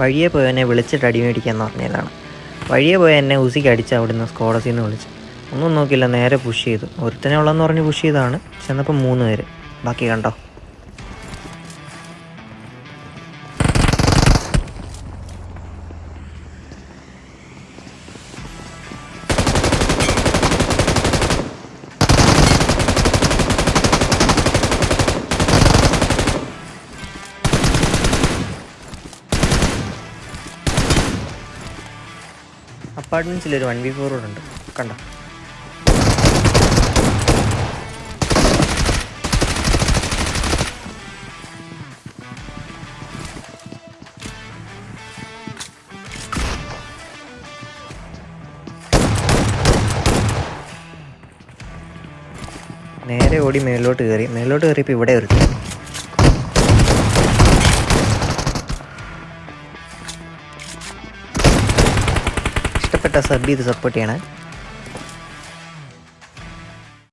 വഴിയെ പോയി എന്നെ വിളിച്ചിട്ട് അടി മേടിക്കാമെന്ന് പറഞ്ഞതാണ്. വഴിയെ പോയി എന്നെ ഉസിക്ക് അടിച്ച് അവിടുന്ന് സ്ക്വാഡസിൽ നിന്ന് വിളിച്ചു. ഒന്നും നോക്കില്ല, നേരെ പുഷ് ചെയ്തു. ഒരുത്തനെ ഉള്ളതെന്ന് പറഞ്ഞ് പുഷ് ചെയ്തതാണ്. ചെന്നപ്പോൾ 3 പേര്. ബാക്കി കണ്ടോ. അപ്പാർട്ട്മെൻറ്റ്സിലൊരു 1v4 കൂടെ ഉണ്ട്, കണ്ടോ. നേരെ ഓടി മേലോട്ട് കയറിയപ്പോൾ ഇവിടെ ഒരു ഇഷ്ടപ്പെട്ട സബ് ചെയ്ത് സപ്പോർട്ട് ചെയ്യണേ.